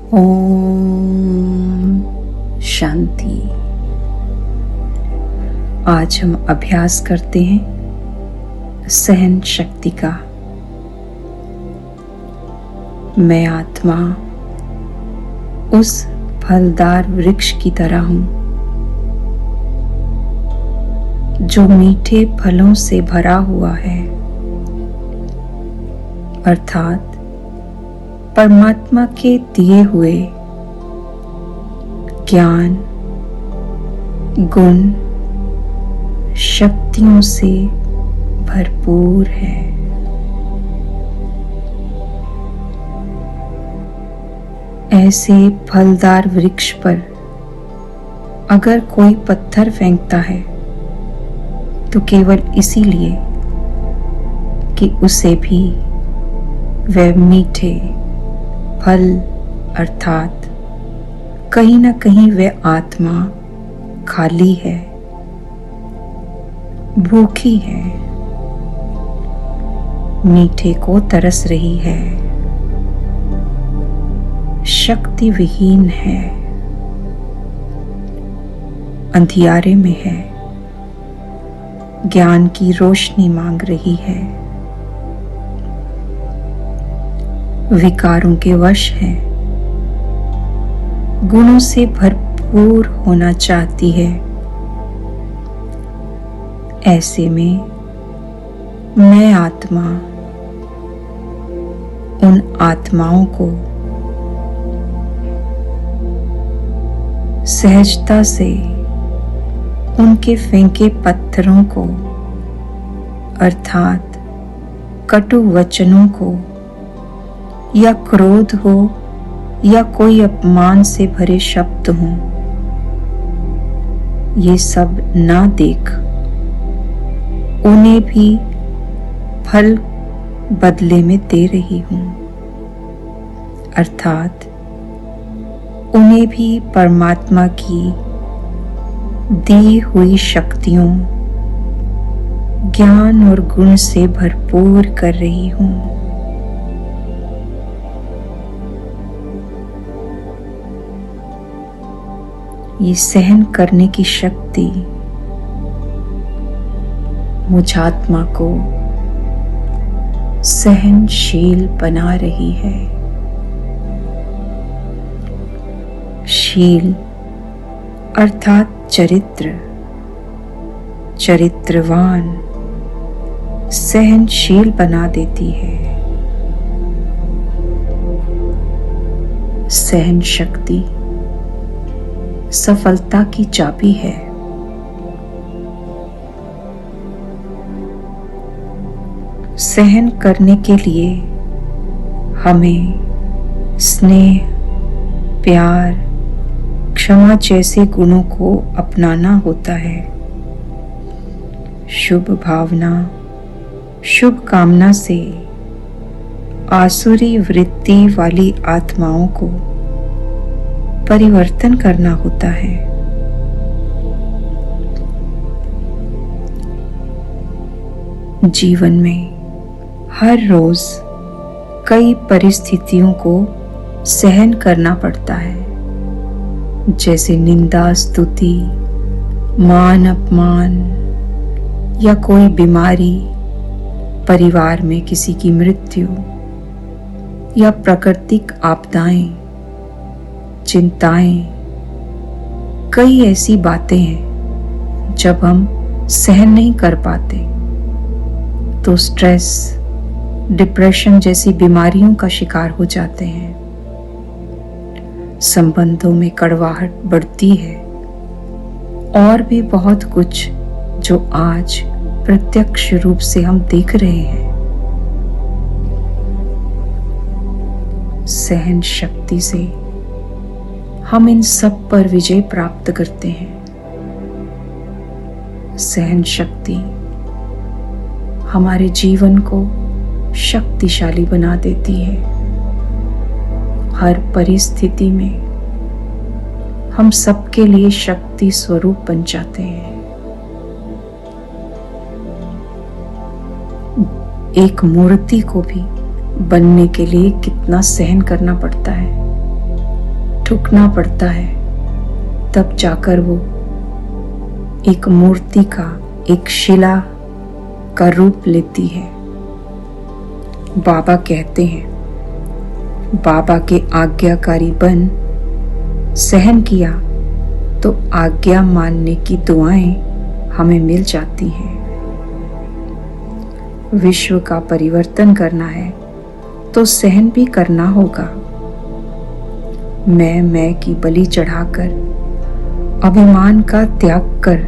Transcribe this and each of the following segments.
ओम शांति। आज हम अभ्यास करते हैं सहन शक्ति का। मैं आत्मा उस फलदार वृक्ष की तरह हूं जो मीठे फलों से भरा हुआ है, अर्थात परमात्मा के दिए हुए ज्ञान, गुण, शक्तियों से भरपूर है। ऐसे फलदार वृक्ष पर अगर कोई पत्थर फेंकता है तो केवल इसीलिए कि उसे भी वह मीठे फल अर्थात कहीं ना कहीं वह आत्मा खाली है, भूखी है, मीठे को तरस रही है, शक्ति विहीन है, अंधियारे में है, ज्ञान की रोशनी मांग रही है, विकारों के वश है, गुणों से भरपूर होना चाहती है। ऐसे में मैं आत्मा उन आत्माओं को सहजता से उनके फेंके पत्थरों को अर्थात कटु वचनों को या क्रोध हो या कोई अपमान से भरे शब्द हों, ये सब ना देख उन्हें भी फल बदले में दे रही हूं, अर्थात उन्हें भी परमात्मा की दी हुई शक्तियों, ज्ञान और गुण से भरपूर कर रही हूं। ये सहन करने की शक्ति मुझ आत्मा को सहनशील बना रही है। शील अर्थात चरित्र, चरित्रवान सहनशील बना देती है। सहन शक्ति सफलता की चाबी है। सहन करने के लिए हमें स्नेह, प्यार, क्षमा जैसे गुणों को अपनाना होता है। शुभ भावना, शुभ कामना से आसुरी वृत्ति वाली आत्माओं को परिवर्तन करना होता है। जीवन में हर रोज कई परिस्थितियों को सहन करना पड़ता है, जैसे निंदा, स्तुति, मान अपमान या कोई बीमारी, परिवार में किसी की मृत्यु या प्राकृतिक आपदाएं, चिंताएं। कई ऐसी बातें हैं जब हम सहन नहीं कर पाते तो स्ट्रेस, डिप्रेशन जैसी बीमारियों का शिकार हो जाते हैं। संबंधों में कड़वाहट बढ़ती है और भी बहुत कुछ जो आज प्रत्यक्ष रूप से हम देख रहे हैं। सहन शक्ति से हम इन सब पर विजय प्राप्त करते हैं। सहन शक्ति हमारे जीवन को शक्तिशाली बना देती है। हर परिस्थिति में हम सबके लिए शक्ति स्वरूप बन जाते हैं। एक मूर्ति को भी बनने के लिए कितना सहन करना पड़ता है। ठुकना पड़ता है, तब जाकर वो एक मूर्ति का, एक शिला का रूप लेती है। बाबा कहते हैं, बाबा के आज्ञाकारी बन सहन किया तो आज्ञा मानने की दुआएं हमें मिल जाती हैं। विश्व का परिवर्तन करना है तो सहन भी करना होगा। मैं की बलि चढ़ाकर, अभिमान का त्याग कर,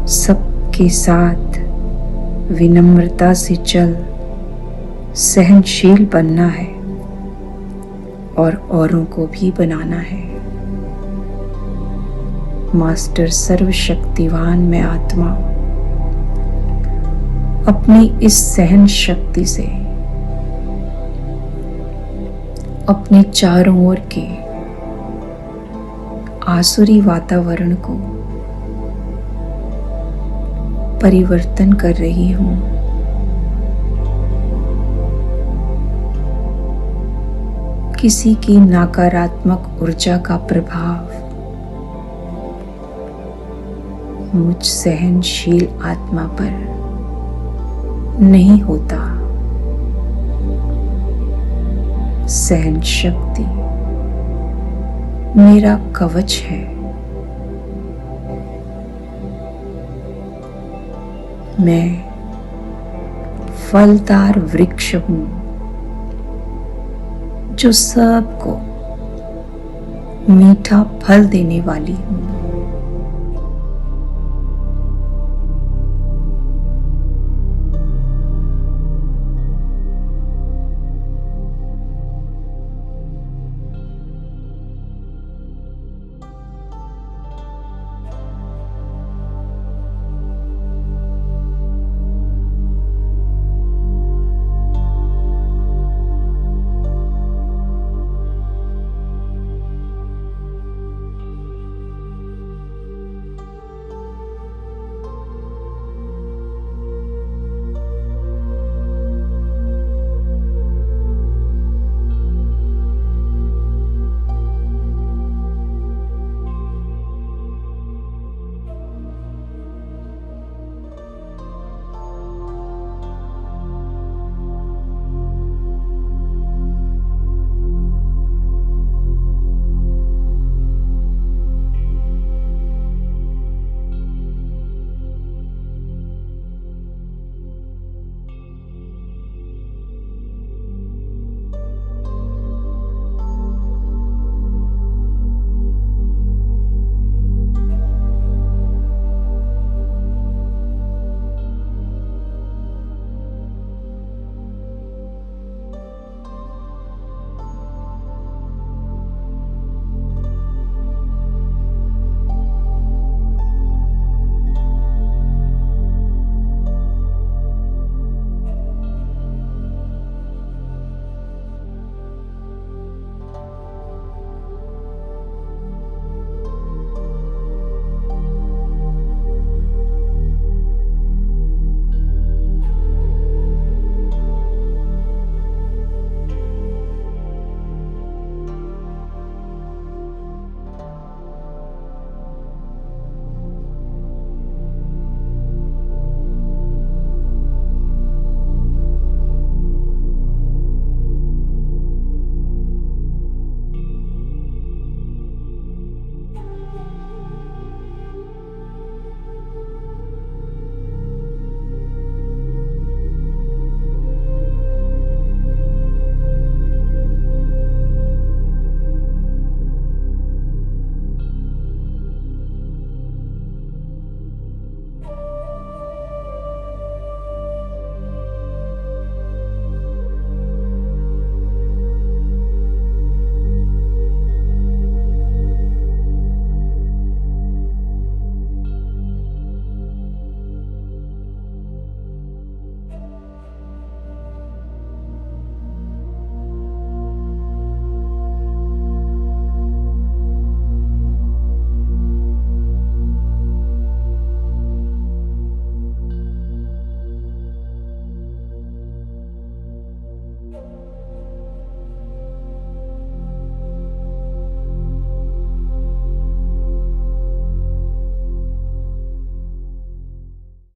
सबके साथ विनम्रता से चल, सहनशील बनना है और औरों को भी बनाना है। मास्टर सर्वशक्तिवान में आत्मा अपनी इस सहन शक्ति से अपने चारों ओर के आसुरी वातावरण को परिवर्तन कर रही हूं। किसी की नकारात्मक ऊर्जा का प्रभाव मुझ सहनशील आत्मा पर नहीं होता। सहन शक्ति मेरा कवच है। मैं फलदार वृक्ष हूं जो सबको मीठा फल देने वाली हूं।